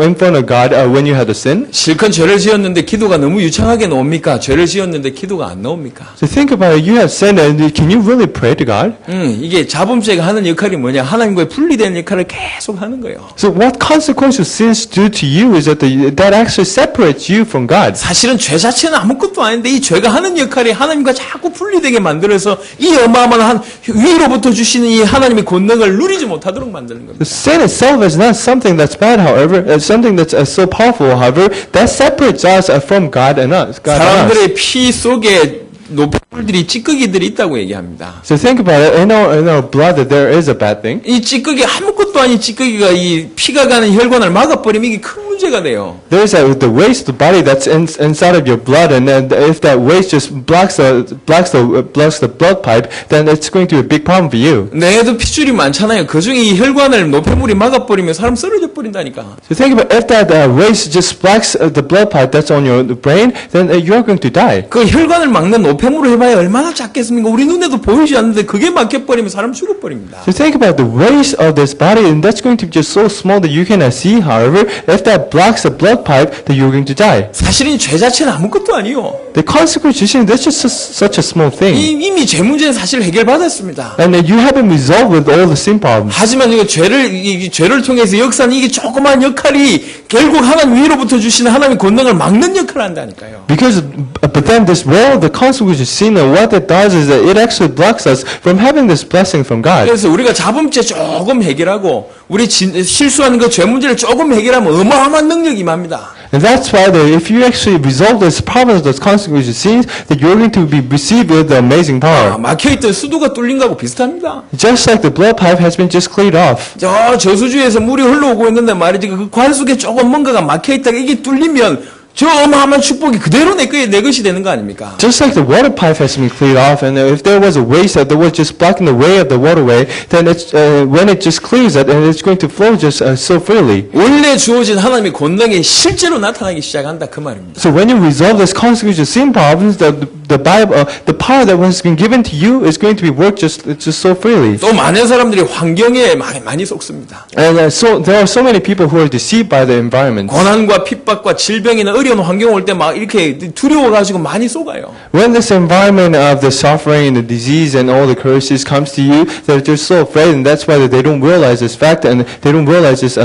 in front of God when you had a sin? 실컷 죄를 지었는데 기도가 너무 유창하게 나옵니까? 죄를 지었는데 기도가 안 나옵니까? So think about it. You have sinned, and can you really pray to God? 이게 자범죄가 하는 역할이 뭐냐? 하나님과의 분리되는 역할을 계속 하는 거예요. So what consequence of sins do to you is that that actually separates you from God. 사실은 죄 자체는 아무것도 아닌데 이 죄가 하는 역할이 하나님과 자꾸 분리되게 만들어서 이 어마어마한 위로부터 주시는 이 하나님의 권능을 누리지 못하도록 만드는 겁니다. The sin itself is not something that's bad, however, it's something that's so powerful, however, that separates us from God and us. God and us. 사람들의 피 속에 노폐물들이 찌꺼기들이 있다고 얘기합니다. So think about it. In our blood, that there is a bad thing. 이 찌꺼기 아무것도 아닌 찌꺼기가 이 피가 가는 혈관을 막아버리면 이게 큰 문제가 돼요. There's the waste of the body that's inside of your blood, and then if that waste just blocks the blood pipe, then it's going to be a big problem for you. 뇌에도 핏줄이 많잖아요. 그 중에 이 혈관을 노폐물이 막아버리면 사람 쓰러져 버린다니까. So think about if that waste just blocks the blood pipe that's on your brain, then you're going to die. 그 혈관을 막는 노폐물을 해봐야 얼마나 작겠습니까? 우리 눈에도 보이지 않는데 그게 막혀버리면 사람 죽어버립니다. So think about the waste of this body, and that's going to be just so small that you cannot see. However, if that blocks the blood pipe, then you're going to die. 사실은 죄 자체는 아무것도 아니요. The consequence of sin, that's just such a small thing. 이미 죄 문제는 사실 해결받았습니다. And you haven't resolved with all the sin problems. 하지만 이거 죄를 통해서 역사는 이게 조그만 역할이 결국 하나님 위로부터 주시는 하나님의 권능을 막는 역할을 한다니까요. But then this world, the consequence of sin, and what it does is that it actually blocks us from having this blessing from God. 그래서 우리가 자범죄 조금 해결하고 우리 실수하는 그 죄 문제를 조금 해결하면 어마어마한 능력이 임합니다. And that's why that if you actually resolve those problems, those consequences of sins, that you're going to be received with the amazing power. 막혀있던 수도가 뚫린 거하고 비슷합니다. Just like the blood pipe has been just cleared off. 저수지에서 물이 흘러오고 있는데 말이지 그 관속에 조금 뭔가가 막혀있다가 이게 뚫리면 저 어마어마한 축복이 그대로 내 것이 되는 거 아닙니까? Just like the water pipe has been cleared off, and if there was a waste that was just blocking the way of the waterway, then it's when it just clears it, and it's going to flow just so freely. 원래 주어진 하나님의 권능이 실제로 나타나기 시작한다 그 말입니다. So when you resolve this consequence of sin problems, the the Bible, the power that has been given to you is going to be worked just so freely. 또 많은 사람들이 환경에 많이 속습니다. And so there are so many people who are deceived by the environment. 고난과 핍박과 질병이나 어려운 환경 올 때 막 이렇게 두려워가지고 많이 속아요. When this environment of the suffering and the disease and all the curses comes to you, they're just so afraid, and that's why they don't realize this fact and they don't realize this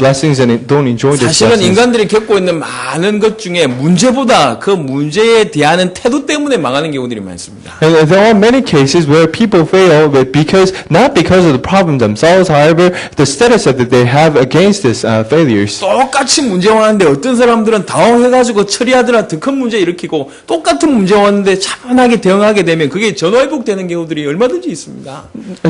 blessings and don't enjoy these 사실은 blessings. 인간들이 겪고 있는 많은 것 중에 문제보다 그 문제에 대하는 태도 때문에 망하는 경우들이 많습니다. And there are many cases where people fail, but not because of the problem themselves, however, the status that they have against these failures. 똑같이 문제 왔는데 어떤 사람들은 당황해가지고 처리하더라 더 큰 문제 일으키고 똑같은 문제 왔는데 차분하게 대응하게 되면 그게 전화회복되는 경우들이 얼마든지 있습니다.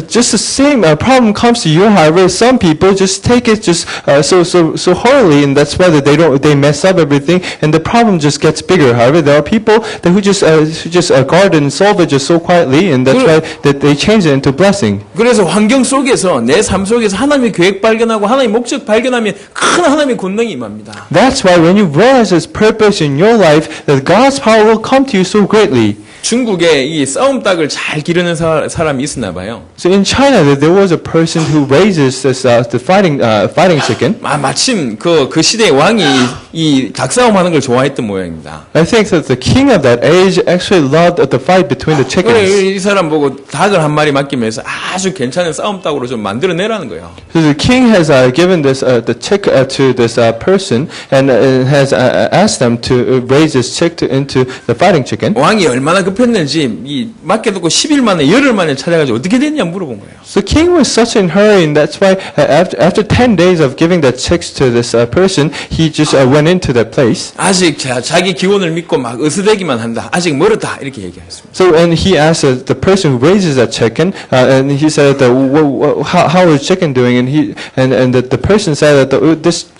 Just the same problem comes to you, however, some people just take it just so horribly, and that's why they mess up everything, and the problem just gets bigger. However, there are people who just guard and solve it just so quietly, and that's why that they change it into blessing. 그래서 환경 속에서 내 삶 속에서 하나님의 계획 발견하고 하나님의 목적 발견하면 큰 하나님의 권능이 임합니다. That's why when you realize His purpose in your life, that God's power will come to you so greatly. 중국에 이 싸움 닭을 잘 기르는 사람이 있었나 봐요. So in China, there was a person who raises this the fighting chicken. 마침 그 시대의 왕이 이 닭싸움 하는 걸 좋아했던 모양입니다. I think that the king of that age actually loved the fight between the chickens. 이 사람 보고 닭을 한 마리 맡기면서 아주 괜찮은 싸움 닭으로 좀 만들어내라는 거예요. So the king has given this the chick to this person and has asked them to raise this chick into the fighting chicken. 왕이 얼마나 급했는지 이 맡겨두고 10일 만에 열흘 만에 찾아가지고 어떻게 됐냐 물어본 거예요. So the king was such in hurry, and that's why after 10 days of giving the chicks to this person, he just went into that place. 아직 자기 기원을 믿고 막 으스대기만 한다. 아직 멀었다 이렇게 얘기했습니다. So and he asked the person who raises that chicken, and he said, "How is chicken doing?" And the person said that this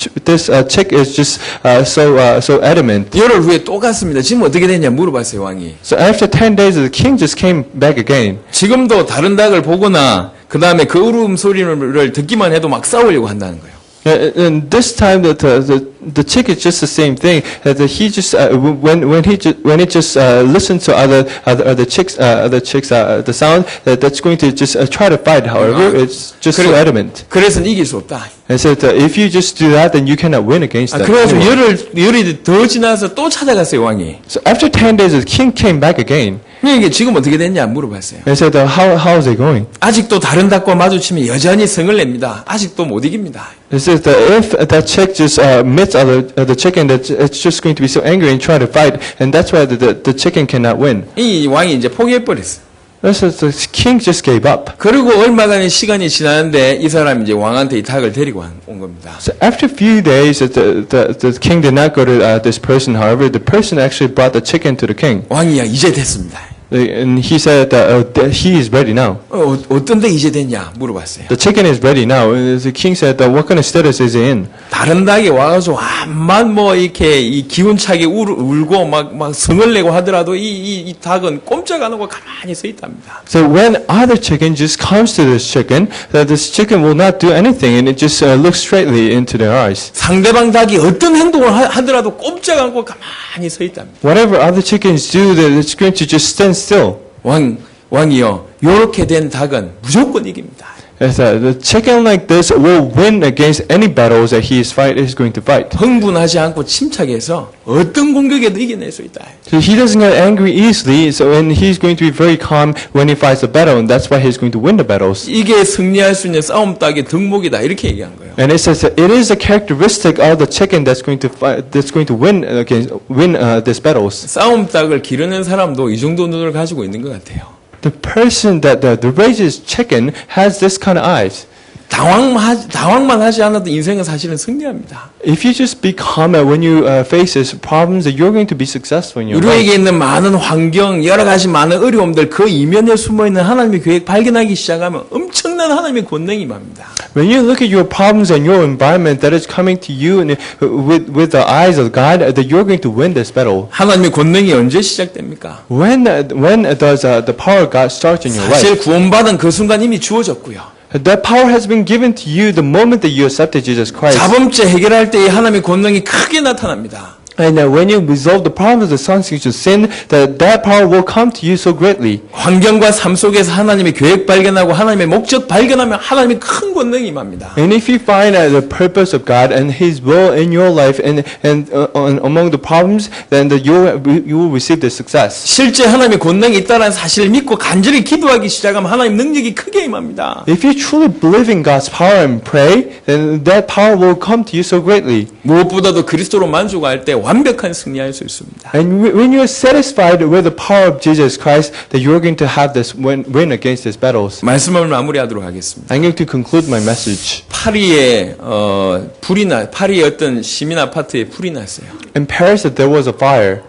chick is just so adamant. 열흘 후에 또 갔습니다. 지금 어떻게 됐냐 물어봤어요 왕이. So after 10 days, the king just came back again. 지금도 다른 닭을 보거나 그 다음에 그 울음소리를 듣기만 해도 막 싸우려고 한다는 거예요. And this time, the chick is just the same thing. That he just when it just listens to other chicks the sound that's going to just try to fight. However, it's just so adamant. 그래서 이길 수 없다. And so if you just do that, then you cannot win against that. 그래서 열흘이 더 지나서 또 찾아갔어요 왕이. So after 10 days, the king came back again. 이게 지금 어떻게 됐냐 물어봤어요. And said, how is it going? 아직도 다른 닭과 마주치면 여전히 성을 냅니다. 아직도 못 이깁니다. It says that if that chick just meets the chicken, that it's just going to be so angry and try to fight, and that's why the chicken cannot win. 이 왕이 이제 포기해버렸어요. So the king just gave up. 그리고 얼마간의 시간이 지나는데 이 사람이 이제 왕한테 이 닭을 데리고 온 겁니다. So after a few days, the king did not go to this person. However, the person actually brought the chicken to the king. 왕이야 이제 됐습니다. And he said that he is ready now. 어떤데 이제 됐냐 물어봤어요. The chicken is ready now. And the king said, what kind of status is it in? 다른 닭이 와가지고 암만 뭐 이렇게 이 기운차게 울고 막 성을 내고 하더라도 이 닭은 꼼짝 안 하고 가만히 서 있답니다. So when other chicken just comes to this chicken, this chicken will not do anything, and it just looks straightly into their eyes. 상대방 닭이 어떤 행동을 하더라도 꼼짝 않고 가만히 서 있답니다. Whatever other chickens do, that it's going to just stand still. 왕이요. 요렇게 된 닭은 무조건 이깁니다. The chicken like this will win against any battles that he is going to fight. 흥분하지 않고 침착해서 어떤 공격에도 이겨낼 수 있다. So he doesn't get angry easily, and he's going to be very calm when he fights the battle, and that's why he's going to win the battles. 이게 승리할 수 있는 싸움 닭의 덕목이다 이렇게 얘기한 거예요. And it says that it is a characteristic of the chicken that's going to win these battles. 싸움 닭을 기르는 사람도 이 정도 눈을 가지고 있는 것 같아요. The person that raises chicken has this kind of eyes. 당황만 하지 않아도 인생은 사실은 승리합니다. If you just be calm when you face these problems, that you're going to be successful in your life. 우리에게 있는 많은 환경, 여러 가지 많은 어려움들 그 이면에 숨어 있는 하나님의 계획 발견하기 시작하면 엄청난 하나님의 권능이 임합니다. When you look at your problems and your environment that is coming to you and with the eyes of God, that you're going to win this battle. 하나님의 권능이 언제 시작됩니까? When does the power of God start in your 사실 life? 구원받은 그 순간 이미 주어졌고요. That power has been given to you the moment that you accepted Jesus Christ. 자범죄 해결할 때 하나님의 권능이 크게 나타납니다. And when you resolve the problems of the sons into sin, that power will come to you so greatly. 환경과 삶 속에서 하나님의 계획 발견하고 하나님의 목적 발견하면 하나님의 큰 권능이 임합니다. And if you find the purpose of God and His will in your life and among the problems, then you will receive the success. 실제 하나님의 권능이 있다는 사실을 믿고 간절히 기도하기 시작하면 하나님 능력이 크게 임합니다. If you truly believe in God's power and pray, then that power will come to you so greatly. 무엇보다도 그리스도로 만족할 때 완벽한 승리할 수 있습니다. And when you are satisfied with the power of Jesus Christ, that you are going to have this win against these battles. 말씀을 마무리하도록 하겠습니다. I'm going to conclude my message. 파리에 파리의 어떤 시민 아파트에 불이 났어요. In Paris, there was a fire.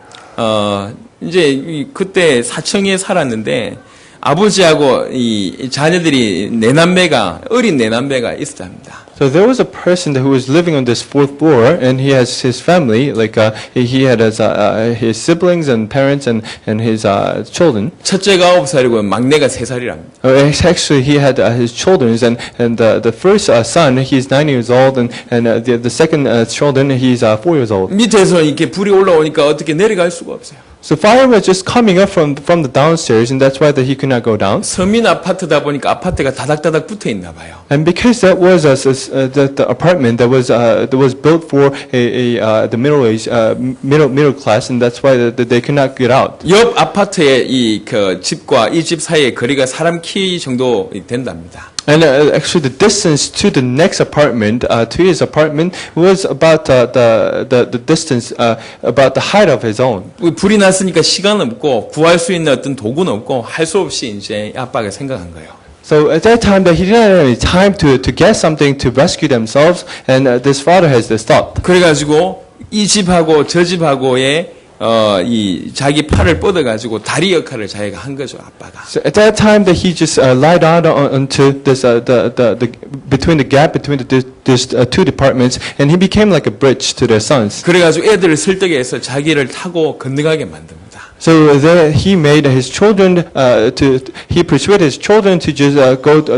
이제 그때 사청에 살았는데 아버지하고 이 자녀들이 어린 내남매가 있었답니다. So there was a person who was living on this fourth floor, and he has his family, like he had his siblings and parents and his children. 첫째가 9살이고 막내가 3살이랍니다. Actually, he had his children, and the first son, he's 9 years old, and the second children, he's 4 years old. 밑에서 이렇게 불이 올라오니까 어떻게 내려갈 수가 없어요. So fire was just coming up from the downstairs, and that's why that he could not go down. 서민 아파트다 보니까 아파트가 다닥다닥 붙어 있나 봐요. And because that was the apartment that was built for the middle class, and that's why that they could not get out. 옆 아파트의 그 집과 이 집 사이의 거리가 사람 키 정도 된답니다. And actually, the distance to the next apartment, to his apartment, was about the distance, about the height of his own. 불이 났으니까 시간 없고 구할 수 있는 어떤 도구는 없고 할 수 없이 이제 아빠가 생각한 거예요. So at that time, that he didn't have any time to get something to rescue themselves, and this father has this thought. 그래가지고 이 집하고 저 집하고의 이 자기 팔을 뻗어가지고 다리 역할을 자기가 한 거죠, 아빠가. So at that time, that he just lied out onto this between the gap between these two departments, and he became like a bridge to their sons. 그래가지고 애들을 설득해서 자기를 타고 건너가게 만듭니다. So there he made his children he persuaded his children to just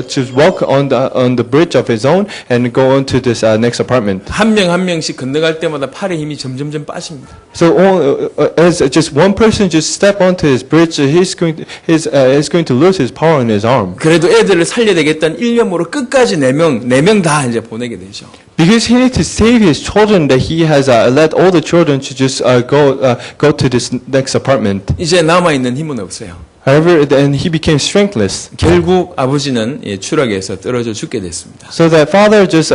just walk on the bridge of his own and go on to this next apartment. 한 명씩 건너갈 때마다 팔의 힘이 점점점 빠집니다. So as just one person just step onto his bridge, he's going to lose his power in his arm. 그래도 애들을 살려야 되겠다는 일념으로 끝까지 4명 다 이제 보내게 되죠. Because he needs to save his children, that he has led all the children to just go to this next apartment. 이제 남아 있는 힘은 없어요. However, then he became strengthless. 결국 아버지는 추락해서 떨어져 죽게 됐습니다. So that father just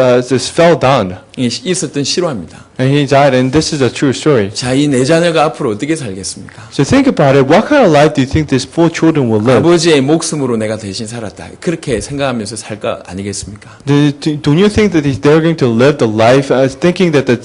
fell down. 있었던 실화입니다. And he died, and this is a true story. 자, 이 내 자녀가 앞으로 어떻게 살겠습니까? So think about it. What kind of life do you think these 4 children will live? 아버지의 목숨으로 내가 대신 살았다. 그렇게 생각하면서 살 거 아니겠습니까? Don't you think that they're going to live the life thinking that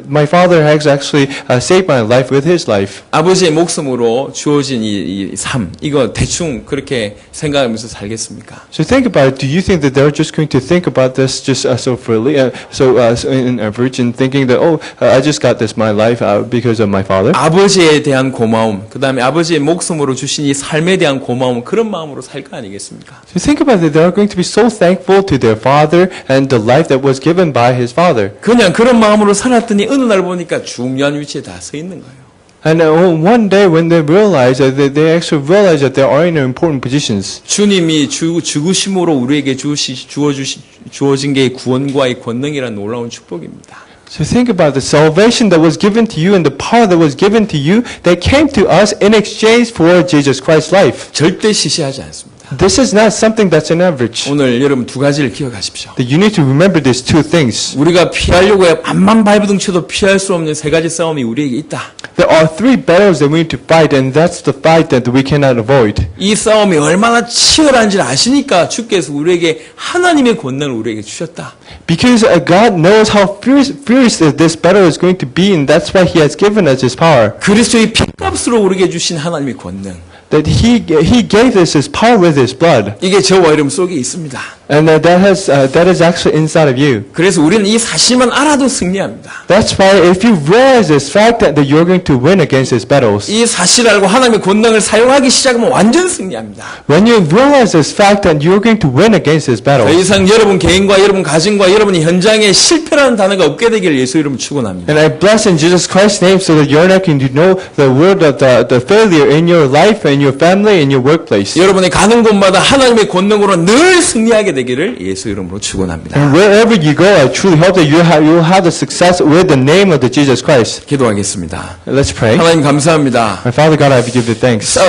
my father has actually saved my life with his life? 아버지의 목숨으로 주어진 이 삶, 이거 대충 그렇게 생각하면서 살겠습니까? So think about it. Do you think that they're just going to think about this just so freely, in a virgin, thinking that I just got this my life because of my father? 아버지에 대한 고마움, 그 다음에 아버지의 목숨으로 주신 이 삶에 대한 고마움, 그런 마음으로 살 거 아니겠습니까? So think about it. They're going to be so thankful to their father and the life that was given by his father. 그냥 그런 마음으로 살았더니 어느 날 보니까 중요한 위치에 다 서 있는 거예요. And one day when they realize that they actually realize that they are in important positions. 주님이 죽으심으로 우리에게 주어진 게 구원과의 권능이라는 놀라운 축복입니다. So think about the salvation that was given to you and the power that was given to you that came to us in exchange for Jesus Christ's life. 절대 시시하지 않습니다. This is not something that's an average. 오늘 여러분 2가지를 기억하십시오. That you need to remember these 2 things. 우리가 피하려고 해 암만 발버둥 쳐도 피할 수 없는 3가지 싸움이 우리에게 있다. There are 3 battles that we need to fight, and that's the fight that we cannot avoid. 이 싸움이 얼마나 치열한지를 아시니까 주께서 우리에게 하나님의 권능을 우리에게 주셨다. Because God knows how fierce this battle is going to be, and that's why He has given us His power. 그리스도의 피값으로 우리에게 주신 하나님의 권능. that He gave us His power with His blood, 이게 저와 여러분 속에 있습니다. and that is actually inside of you. 그래서 우리는 이 사실만 알아도 승리합니다. That's why if you realize this fact that you're going to win against His battles, 이 사실을 알고 하나님의 권능을 사용하기 시작하면 완전 승리합니다. when you realize this fact that you're going to win against His 더 battles, 이상 여러분 개인과 여러분 가정과 여러분이 현장에 실패라는 단어가 없게 되기를 예수 이름 축원합니다. and I bless in Jesus Christ's name so that you're not going to know the word of the failure in your life, in your family, in your workplace. 여러분이 가는 곳마다 하나님의 권능으로 늘 승리하게 되기를 예수 이름으로 축원합니다. And wherever you go, I truly hope that you'll have the success with the name of the Jesus Christ. 기도하겠습니다. Let's pray. 하나님 감사합니다. My Father God, I give you thanks.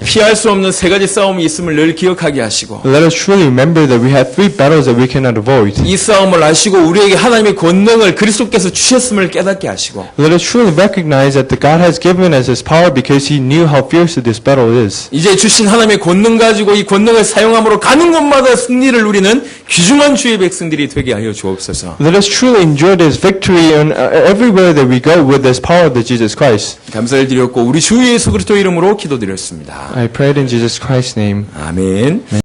피할 수 없는 세 가지 싸움이 있음을 늘 기억하게 하시고 Let us truly remember that we have three battles that we cannot avoid. 이 싸움을 아시고 우리에게 하나님의 권능을 그리스도께서 주셨음을 깨닫게 하시고 Let us truly recognize that the God has given us His power because He knew how fierce this battle is. 이제 주신 하나님의 권능 가지고 이 권능을 사용함으로 가는 곳마다 승리를 누리는 귀중한 주의 백성들이 되게 하여 주옵소서. Let us truly enjoy this victory in everywhere that we go with this power of the Jesus Christ. 감사를 드렸고 우리 주 예수 그리스도 이름으로 기도드렸습니다. I prayed in Jesus Christ's name. 아멘.